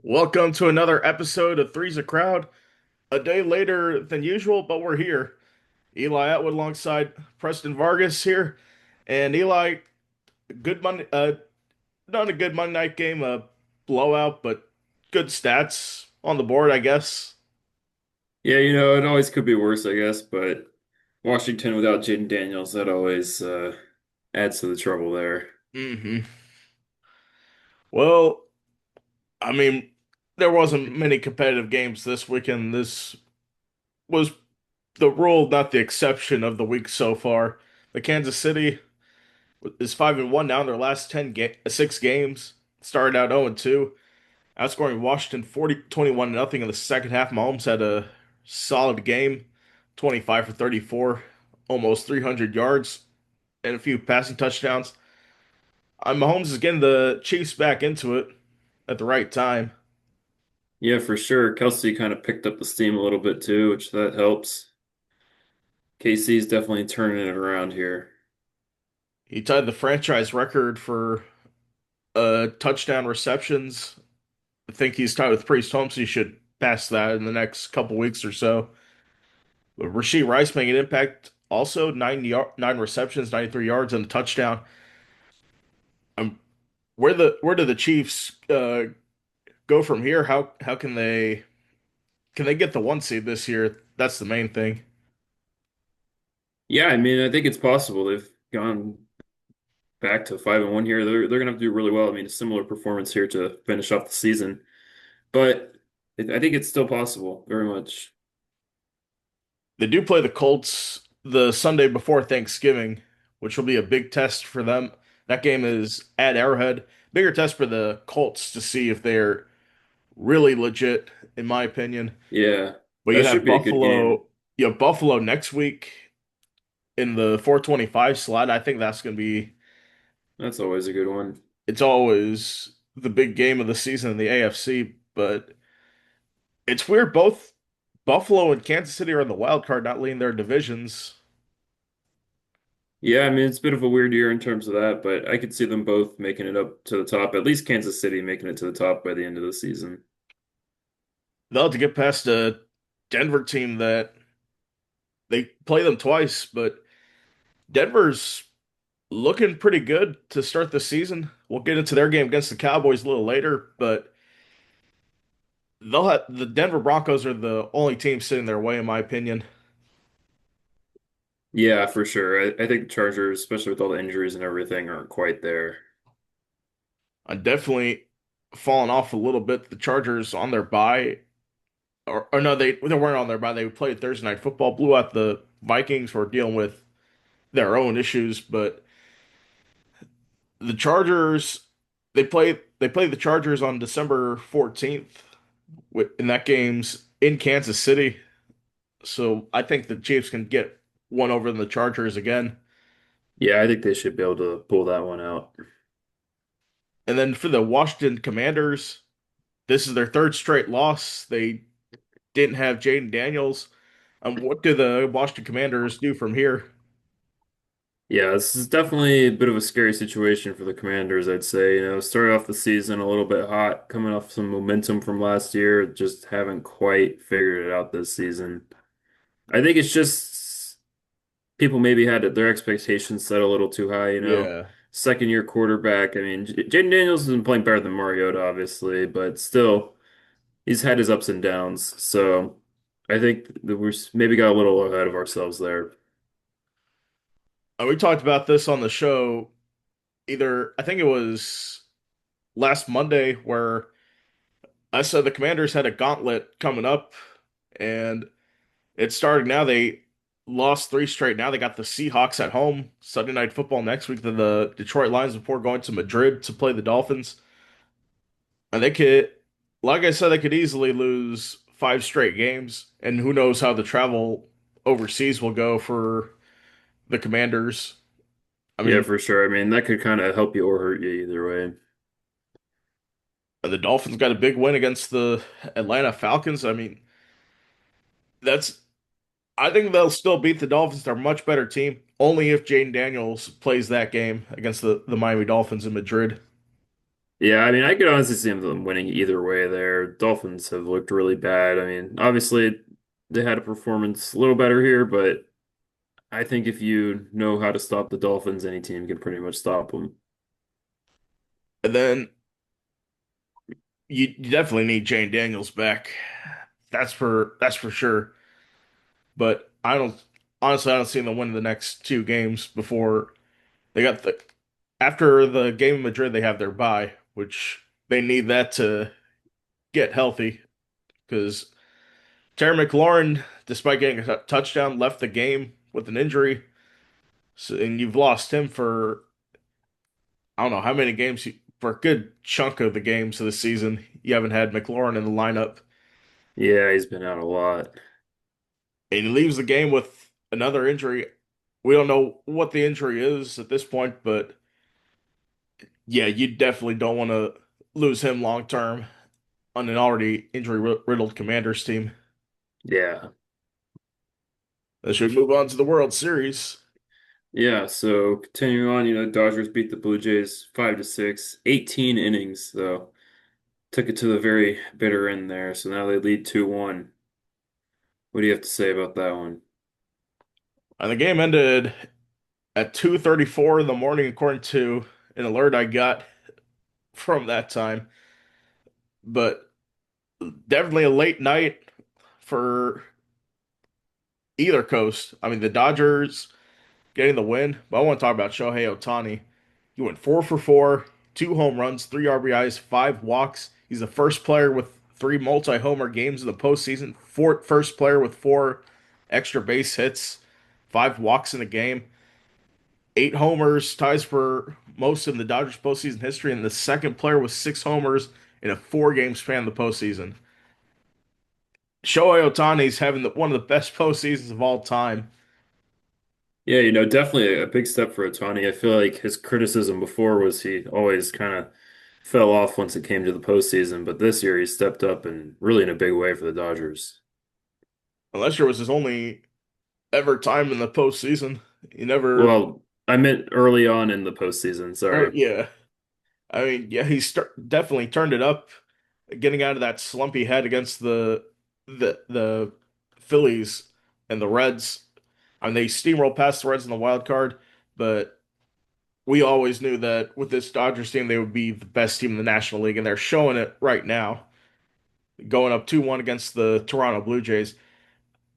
Welcome to another episode of Three's a Crowd. A day later than usual, but we're here. Eli Atwood alongside Preston Vargas here. And Eli, good Monday, not a good Monday night game, a blowout, but good stats on the board, I guess. Yeah, it always could be worse, I guess, but Washington without Jaden Daniels, that always adds to the trouble there. hmm Well, I mean, there wasn't many competitive games this weekend. This was the rule, not the exception of the week so far. The Kansas City is 5-1 now in their last 6 games. Started out 0-2, outscoring Washington 21 nothing in the second half. Mahomes had a solid game, 25 for 34, almost 300 yards and a few passing touchdowns. Mahomes is getting the Chiefs back into it at the right time. Yeah, for sure. Kelsey kind of picked up the steam a little bit too, which that helps. KC's definitely turning it around here. He tied the franchise record for touchdown receptions. I think he's tied with Priest Holmes. He should pass that in the next couple weeks or so. Rashee Rice making an impact also 9 receptions, 93 yards and a touchdown. Um, where do the Chiefs go from here? How can they get the 1 seed this year? That's the main thing. Yeah, I mean, I think it's possible. They've gone back to 5-1 here. They're gonna have to do really well. I mean, a similar performance here to finish off the season, but I think it's still possible, very much. They do play the Colts the Sunday before Thanksgiving, which will be a big test for them. That game is at Arrowhead. Bigger test for the Colts to see if they're really legit, in my opinion. Yeah, But that should be a good game. You have Buffalo next week in the 425 slot. I think that's going to be, That's always a good one. it's always the big game of the season in the AFC. But it's weird. Both Buffalo and Kansas City are in the wild card, not leading their divisions. Yeah, I mean, it's a bit of a weird year in terms of that, but I could see them both making it up to the top, at least Kansas City making it to the top by the end of the season. They'll have to get past a Denver team that they play them twice, but Denver's looking pretty good to start the season. We'll get into their game against the Cowboys a little later, but they'll have the Denver Broncos are the only team sitting their way, in my opinion. Yeah, for sure. I think the Chargers, especially with all the injuries and everything, aren't quite there. I'm definitely falling off a little bit. The Chargers on their bye, or no, they weren't on their bye. They played Thursday night football, blew out the Vikings who are dealing with their own issues, but the Chargers they play the Chargers on December 14th, and that game's in Kansas City. So I think the Chiefs can get one over the Chargers again. Yeah, I think they should be able to pull that one out. And then for the Washington Commanders, this is their third straight loss. They didn't have Jaden Daniels. What do the Washington Commanders do from here? Yeah, this is definitely a bit of a scary situation for the Commanders, I'd say. Started off the season a little bit hot, coming off some momentum from last year, just haven't quite figured it out this season. I think it's just people maybe had their expectations set a little too high. Yeah. Second year quarterback. I mean, Jaden Daniels has been playing better than Mariota, obviously, but still, he's had his ups and downs. So I think that maybe got a little ahead of ourselves there. We talked about this on the show I think it was last Monday, where I said the Commanders had a gauntlet coming up, and it's starting now. They lost 3 straight. Now they got the Seahawks at home Sunday night football next week. Then the Detroit Lions before going to Madrid to play the Dolphins. And they could, like I said, they could easily lose 5 straight games. And who knows how the travel overseas will go for the Commanders. I Yeah, mean, for sure. I mean, that could kind of help you or hurt you either way. the Dolphins got a big win against the Atlanta Falcons. I mean, that's I think they'll still beat the Dolphins. They're a much better team. Only if Jaden Daniels plays that game against the Miami Dolphins in Madrid. Yeah, I mean, I could honestly see them winning either way there. Dolphins have looked really bad. I mean, obviously they had a performance a little better here, but I think if you know how to stop the Dolphins, any team can pretty much stop them. And then you definitely need Jane Daniels back. That's for sure. But I don't honestly I don't see them winning the next two games before they got the after the game in Madrid they have their bye, which they need that to get healthy because Terry McLaurin, despite getting a touchdown, left the game with an injury. So, and you've lost him for I don't know how many games for a good chunk of the games of the season. You haven't had McLaurin in the lineup, Yeah, he's been out a lot. and he leaves the game with another injury. We don't know what the injury is at this point, but yeah, you definitely don't want to lose him long term on an already injury riddled Commanders team. Yeah. They should move on to the World Series. Yeah, so continuing on, Dodgers beat the Blue Jays 5-6, 18 innings though. Took it to the very bitter end there, so now they lead 2-1. What do you have to say about that one? And the game ended at 2:34 in the morning, according to an alert I got from that time. But definitely a late night for either coast. I mean, the Dodgers getting the win, but I want to talk about Shohei Ohtani. He went 4 for 4, 2 home runs, 3 RBIs, 5 walks. He's the first player with 3 multi-homer games in the postseason. First player with 4 extra base hits, 5 walks in a game, 8 homers, ties for most in the Dodgers postseason history, and the second player with 6 homers in a 4 game span of the postseason. Shohei Ohtani's having one of the best postseasons of all time. Yeah, definitely a big step for Otani. I feel like his criticism before was he always kind of fell off once it came to the postseason, but this year he stepped up and really in a big way for the Dodgers. Unless it was his only ever time in the postseason. He never, Well, I meant early on in the postseason, or sorry. yeah. I mean, yeah, definitely turned it up, getting out of that slump he had against the Phillies and the Reds. I mean, they steamrolled past the Reds in the wild card, but we always knew that with this Dodgers team, they would be the best team in the National League, and they're showing it right now, going up 2-1 against the Toronto Blue Jays.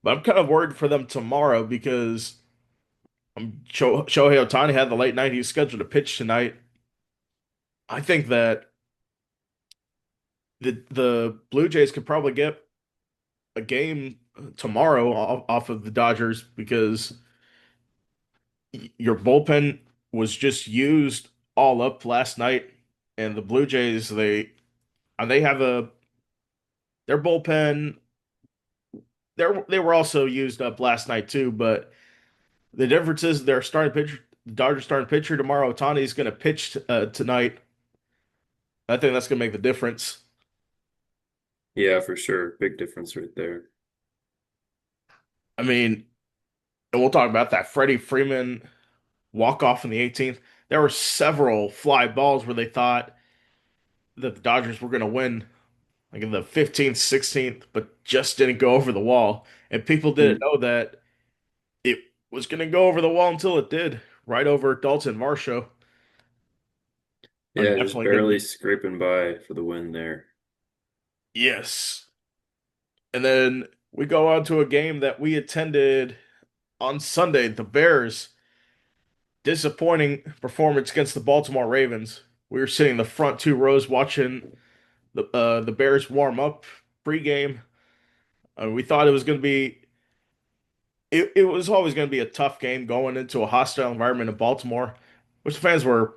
But I'm kind of worried for them tomorrow because Shohei Ohtani had the late night. He's scheduled to pitch tonight. I think that the Blue Jays could probably get a game tomorrow off of the Dodgers because your bullpen was just used all up last night, and the Blue Jays they have a their bullpen they were also used up last night too, but the difference is their starting pitcher, the Dodgers starting pitcher tomorrow, Ohtani is going to pitch tonight. I think that's going to make the difference. Yeah, for sure. Big difference right there. I mean, and we'll talk about that Freddie Freeman walk off in the 18th. There were several fly balls where they thought that the Dodgers were going to win, like in the 15th, 16th, but just didn't go over the wall. And people didn't Hmm. know that it was going to go over the wall until it did, right over Dalton Varsho. I'm Yeah, just definitely going to barely be, scraping by for the win there. yes. And then we go on to a game that we attended on Sunday, the Bears. Disappointing performance against the Baltimore Ravens. We were sitting in the front 2 rows watching the Bears warm up pregame. We thought it was going to be it was always going to be a tough game going into a hostile environment in Baltimore, which the fans were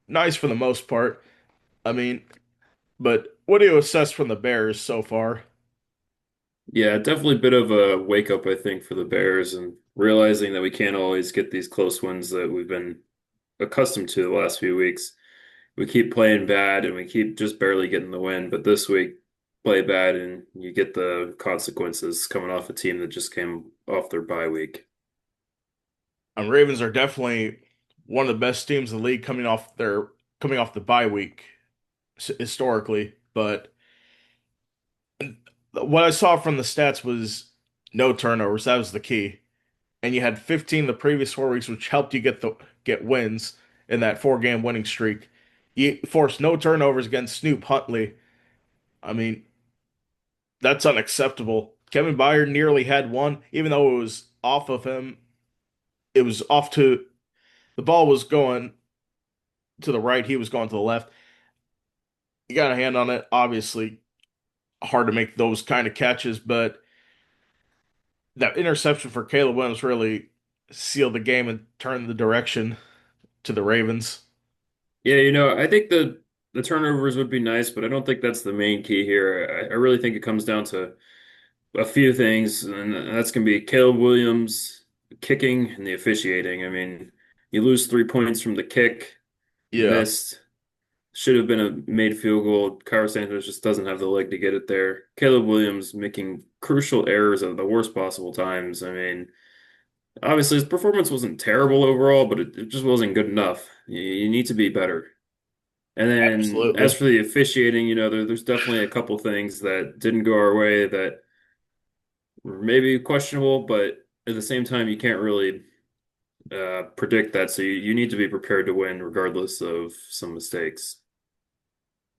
nice for the most part. I mean, but what do you assess from the Bears so far? Yeah, definitely a bit of a wake up, I think, for the Bears and realizing that we can't always get these close wins that we've been accustomed to the last few weeks. We keep playing bad and we keep just barely getting the win, but this week play bad and you get the consequences coming off a team that just came off their bye week. Ravens are definitely one of the best teams in the league coming off the bye week. historically, but what I saw from the stats was no turnovers. That was the key. And you had 15 the previous 4 weeks, which helped you get wins in that 4 game winning streak. You forced no turnovers against Snoop Huntley. I mean, that's unacceptable. Kevin Byard nearly had one, even though it was off of him. It was off to the ball was going to the right, he was going to the left. You got a hand on it. Obviously, hard to make those kind of catches, but that interception for Caleb Williams really sealed the game and turned the direction to the Ravens. Yeah, I think the turnovers would be nice, but I don't think that's the main key here. I really think it comes down to a few things, and that's going to be Caleb Williams kicking and the officiating. I mean, you lose 3 points from the kick, Yeah, missed, should have been a made field goal. Carlos Santos just doesn't have the leg to get it there. Caleb Williams making crucial errors at the worst possible times. I mean, obviously his performance wasn't terrible overall, but it just wasn't good enough. You need to be better. And then as absolutely. for the officiating, there's definitely a couple things that didn't go our way that were maybe questionable, but at the same time, you can't really predict that. So you need to be prepared to win regardless of some mistakes.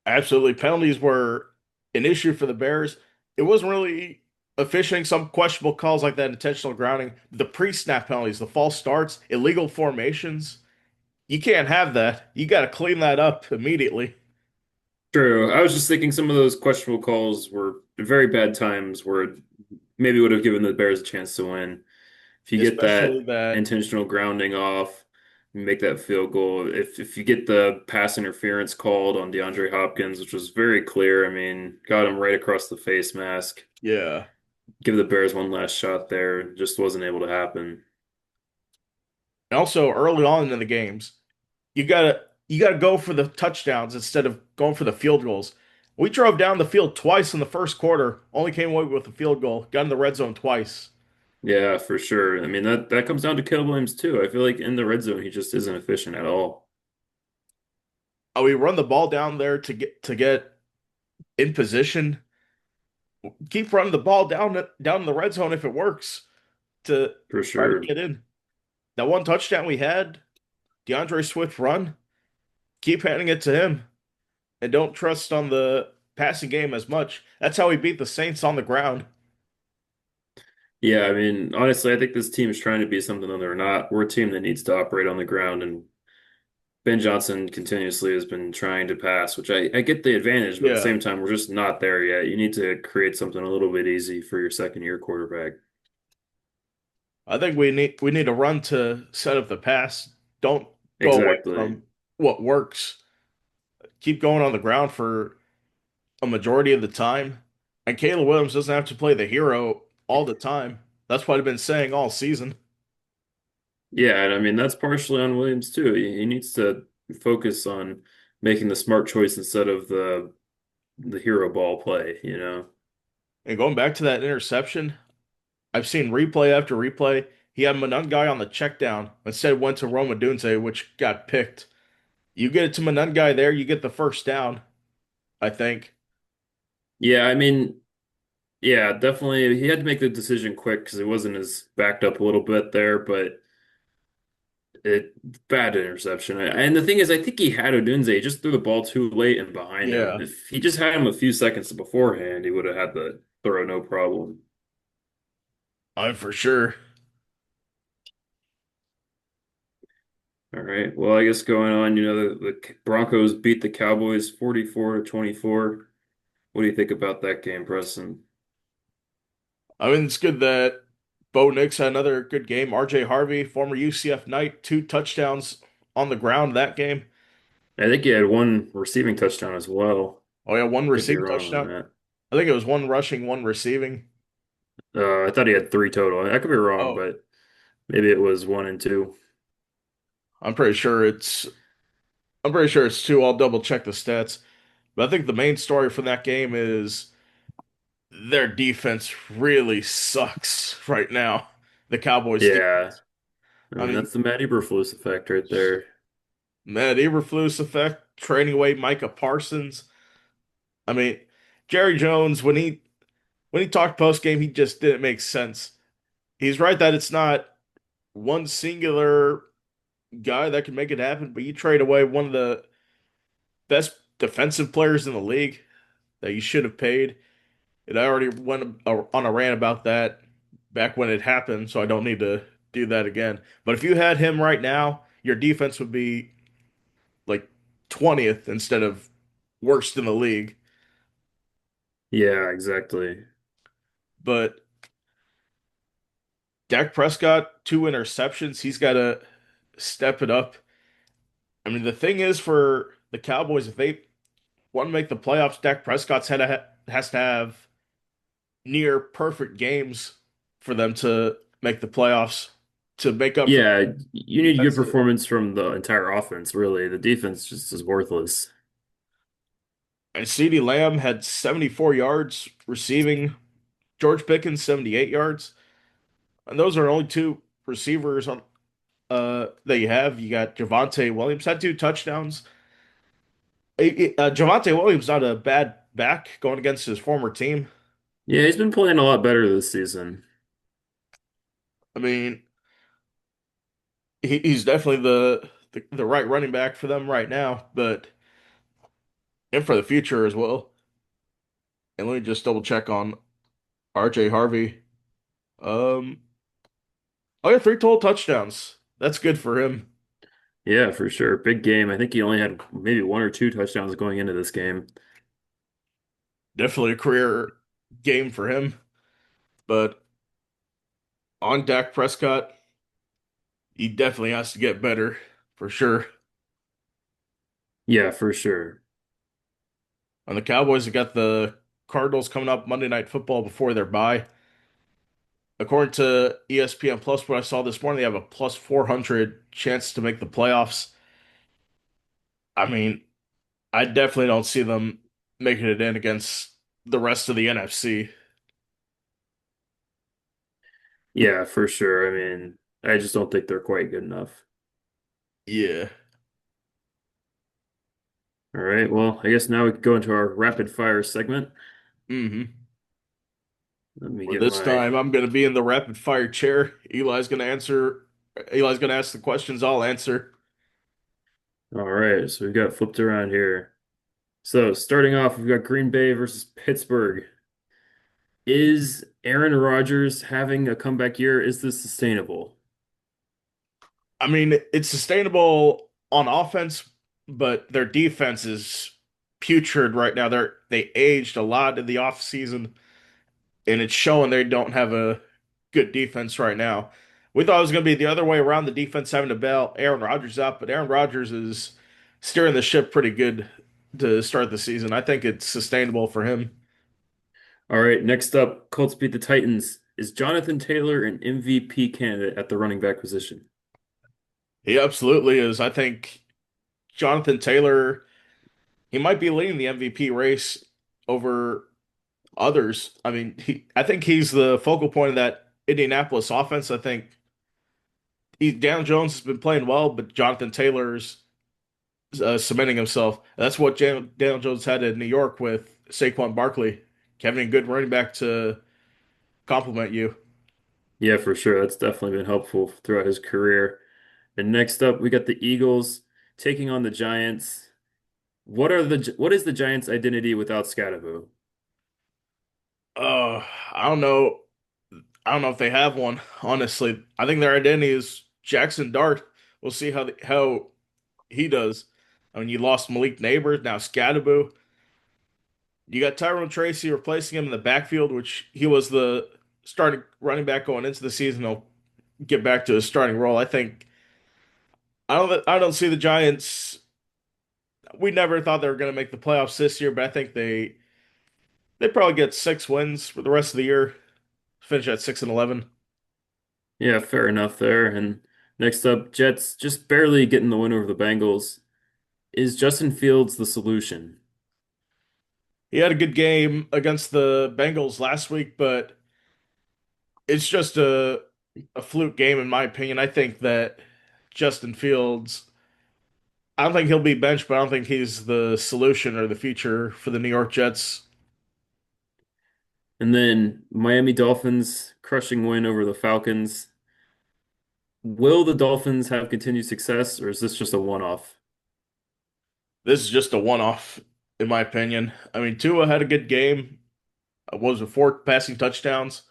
Absolutely. Penalties were an issue for the Bears. It wasn't really officiating, some questionable calls like that, intentional grounding, the pre-snap penalties, the false starts, illegal formations. You can't have that. You got to clean that up immediately, True. I was just thinking some of those questionable calls were very bad times where it maybe would have given the Bears a chance to win. If you get especially that that. intentional grounding off, you make that field goal. If you get the pass interference called on DeAndre Hopkins, which was very clear, I mean, got him right across the face mask. Yeah. Give the Bears one last shot there. Just wasn't able to happen. And also early on in the games, you gotta go for the touchdowns instead of going for the field goals. We drove down the field twice in the first quarter, only came away with a field goal, got in the red zone twice. Yeah, for sure. I mean that comes down to Caleb Williams too. I feel like in the red zone he just isn't efficient at all. We run the ball down there to get in position. Keep running the ball down in the red zone if it works to For try to sure. get in. That one touchdown we had, DeAndre Swift run, keep handing it to him and don't trust on the passing game as much. That's how we beat the Saints on the ground. Yeah, I mean, honestly, I think this team is trying to be something that they're not. We're a team that needs to operate on the ground, and Ben Johnson continuously has been trying to pass, which I get the advantage, but at the Yeah, same time, we're just not there yet. You need to create something a little bit easy for your second year quarterback. I think we need a run to set up the pass. Don't go away Exactly. from what works. Keep going on the ground for a majority of the time. And Caleb Williams doesn't have to play the hero all the time. That's what I've been saying all season. Yeah, and I mean that's partially on Williams too. He needs to focus on making the smart choice instead of the hero ball play. And going back to that interception, I've seen replay after replay. He had Monangai on the check down. Instead went to Roma Dunze, which got picked. You get it to Monangai there, you get the first down, I think. Yeah, I mean, yeah, definitely he had to make the decision quick because it wasn't as backed up a little bit there, but it bad interception. And the thing is, I think he had Odunze. He just threw the ball too late and behind him. Yeah, If he just had him a few seconds beforehand, he would have had the throw no problem. I'm for sure. All right. Well, I guess going on, the Broncos beat the Cowboys 44-24. What do you think about that game, Preston? I mean, it's good that Bo Nix had another good game. RJ Harvey, former UCF Knight, 2 touchdowns on the ground that game. I think he had one receiving touchdown as well. Oh yeah, one Could be receiving wrong on touchdown. that. I think it was one rushing, one receiving. I thought he had three total. I could be wrong, Oh, but maybe it was one and two. I'm pretty sure it's I'm pretty sure it's 2. I'll double check the stats. But I think the main story from that game is their defense really sucks right now. The Cowboys Yeah. defense. I I mean, mean, that's the Matt Eberflus effect right there. Matt Eberflus effect. trading away Micah Parsons. I mean, Jerry Jones, when he talked post game, he just didn't make sense. He's right that it's not one singular guy that can make it happen, but you trade away one of the best defensive players in the league that you should have paid. And I already went on a rant about that back when it happened, so I don't need to do that again. But if you had him right now, your defense would be like 20th instead of worst in the league. Yeah, exactly. But Dak Prescott, 2 interceptions. He's got to step it up. I mean, the thing is for the Cowboys, if they want to make the playoffs, Dak Prescott's has to have near perfect games for them to make the playoffs to make up for Yeah, you need good defensive. performance from the entire offense, really. The defense just is worthless. And CeeDee Lamb had 74 yards receiving, George Pickens 78 yards. And those are only two receivers on that you have. You got Javonte Williams had 2 touchdowns. Javonte Williams not a bad back going against his former team. Yeah, he's been playing a lot better this season. I mean, he's definitely the right running back for them right now, but and for the future as well. And let me just double check on RJ Harvey. Um, oh yeah, 3 total touchdowns. That's good for him. Yeah, for sure. Big game. I think he only had maybe one or two touchdowns going into this game. Definitely a career game for him. But on Dak Prescott, he definitely has to get better for sure. Yeah, for sure. On the Cowboys, they got the Cardinals coming up Monday Night Football before their bye. According to ESPN Plus, what I saw this morning, they have a plus 400 chance to make the playoffs. I mean, I definitely don't see them making it in against the rest of the NFC. Yeah, for sure. I mean, I just don't think they're quite good enough. Yeah. All right, well, I guess now we can go into our rapid fire segment. hmm Let me For get this my. time, I'm going to be in the rapid fire chair. Eli's going to ask the questions, I'll answer. All right, so we've got flipped around here. So starting off, we've got Green Bay versus Pittsburgh. Is Aaron Rodgers having a comeback year? Is this sustainable? I mean, it's sustainable on offense, but their defense is putrid right now. They aged a lot in the offseason, and it's showing they don't have a good defense right now. We thought it was going to be the other way around, the defense having to bail Aaron Rodgers out, but Aaron Rodgers is steering the ship pretty good to start the season. I think it's sustainable for him. All right, next up, Colts beat the Titans. Is Jonathan Taylor an MVP candidate at the running back position? He absolutely is. I think Jonathan Taylor, he might be leading the MVP race over others. I mean, I think he's the focal point of that Indianapolis offense. I think Dan Jones has been playing well, but Jonathan Taylor's cementing himself. That's what Daniel Jones had in New York with Saquon Barkley, having a good running back to complement you. Yeah, for sure. That's definitely been helpful throughout his career. And next up, we got the Eagles taking on the Giants. What is the Giants' identity without Scatterbo? Uh, I don't know. I don't know if they have one. Honestly, I think their identity is Jackson Dart. We'll see how he does. I mean, you lost Malik Neighbors, now Scatterbo. You got Tyrone Tracy replacing him in the backfield, which he was the starting running back going into the season. He'll get back to his starting role. I don't see the Giants. We never thought they were going to make the playoffs this year, but I think they probably get 6 wins for the rest of the year. Finish at 6-11. Yeah, fair enough there. And next up, Jets just barely getting the win over the Bengals. Is Justin Fields the solution? He had a good game against the Bengals last week, but it's just a fluke game in my opinion. I think that Justin Fields. I don't think he'll be benched, but I don't think he's the solution or the future for the New York Jets. And then Miami Dolphins crushing win over the Falcons. Will the Dolphins have continued success, or is this just a one-off? This is just a one-off, in my opinion. I mean, Tua had a good game. What was it, four passing touchdowns?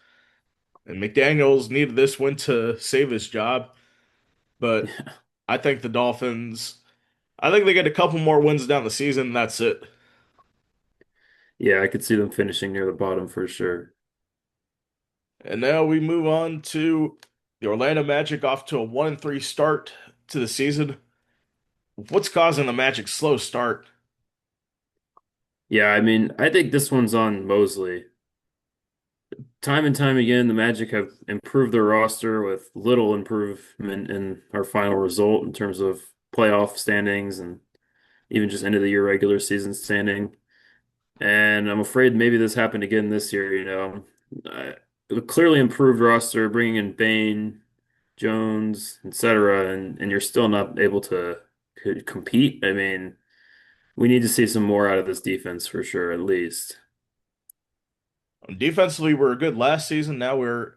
And McDaniels needed this win to save his job. But I think the Dolphins, I think they get a couple more wins down the season, and that's it. Yeah, I could see them finishing near the bottom for sure. And now we move on to the Orlando Magic off to a 1-3 start to the season. What's causing the Magic's slow start? Yeah, I mean, I think this one's on Mosley. Time and time again, the Magic have improved their roster with little improvement in our final result in terms of playoff standings and even just end of the year regular season standing. And I'm afraid maybe this happened again this year, a clearly improved roster, bringing in Bain, Jones, etc., and you're still not able to compete. I mean, we need to see some more out of this defense for sure, at least. Defensively, we were good last season. Now we're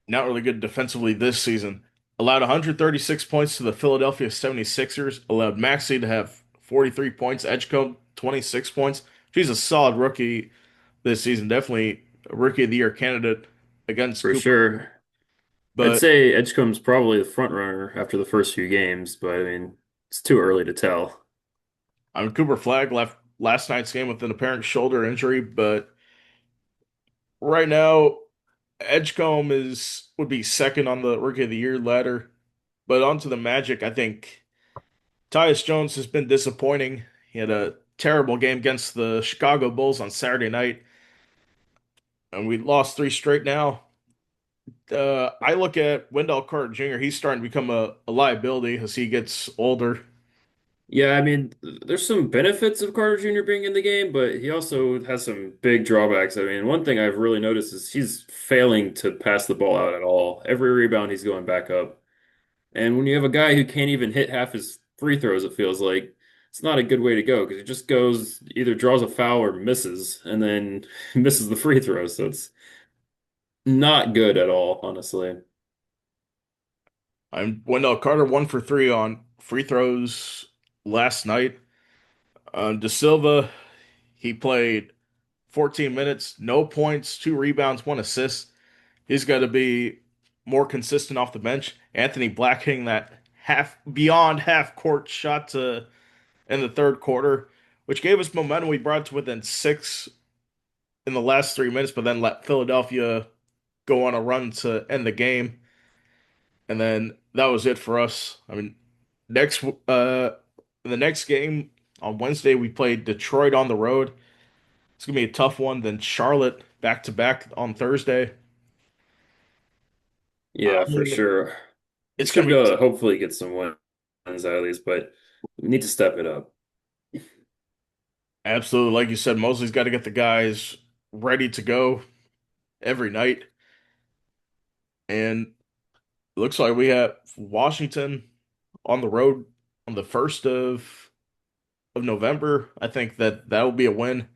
not really good defensively this season. Allowed 136 points to the Philadelphia 76ers. Allowed Maxey to have 43 points. Edgecombe, 26 points. She's a solid rookie this season. Definitely a rookie of the year candidate against For Cooper. sure. I'd But say Edgecombe's probably the front runner after the first few games, but I mean, it's too early to tell. I mean, Cooper Flag left last night's game with an apparent shoulder injury. But right now, Edgecombe is would be second on the rookie of the year ladder. But onto the Magic, I think Tyus Jones has been disappointing. He had a terrible game against the Chicago Bulls on Saturday night, and we lost three straight now. I look at Wendell Carter Jr. He's starting to become a liability as he gets older. Yeah, I mean, there's some benefits of Carter Jr. being in the game, but he also has some big drawbacks. I mean, one thing I've really noticed is he's failing to pass the ball out at all. Every rebound, he's going back up. And when you have a guy who can't even hit half his free throws, it feels like it's not a good way to go because he just goes either draws a foul or misses, and then misses the free throw. So it's not good at all, honestly. I'm Wendell Carter 1 for 3 on free throws last night. De Silva, he played 14 minutes, no points, 2 rebounds, 1 assist. He's got to be more consistent off the bench. Anthony Black hitting that half beyond half court shot to in the third quarter, which gave us momentum. We brought it to within 6 in the last 3 minutes, but then let Philadelphia go on a run to end the game. And then that was it for us. I mean, next in the next game on Wednesday we played Detroit on the road. It's gonna be a tough one. Then Charlotte back to back on Thursday. I Yeah, for mean, sure. We it's gonna should be go hopefully get some wins out of these, but we need to step it up. absolutely like you said. Mosley's got to get the guys ready to go every night, and it looks like we have Washington on the road on the first of November. I think that will be a win.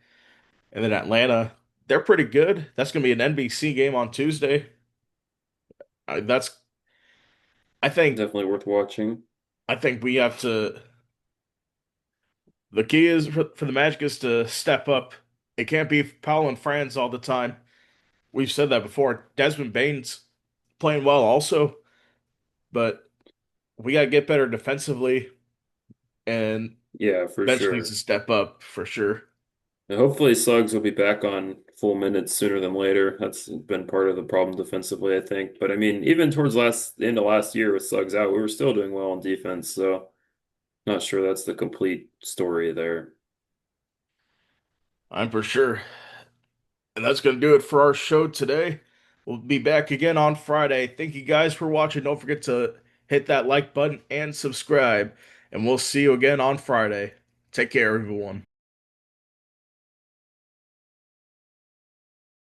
And then Atlanta, they're pretty good. That's going to be an NBC game on Tuesday. That's I think Definitely worth watching. I think we have to. The key is for the Magic is to step up. It can't be Powell and Franz all the time. We've said that before. Desmond Bane's playing well also, but we got to get better defensively, and Yeah, for bench needs to sure. step up for sure. And hopefully Suggs will be back on full minutes sooner than later. That's been part of the problem defensively, I think. But I mean, even towards the end of last year with Suggs out, we were still doing well on defense. So not sure that's the complete story there. I'm for sure. And that's going to do it for our show today. We'll be back again on Friday. Thank you guys for watching. Don't forget to hit that like button and subscribe. And we'll see you again on Friday. Take care, everyone.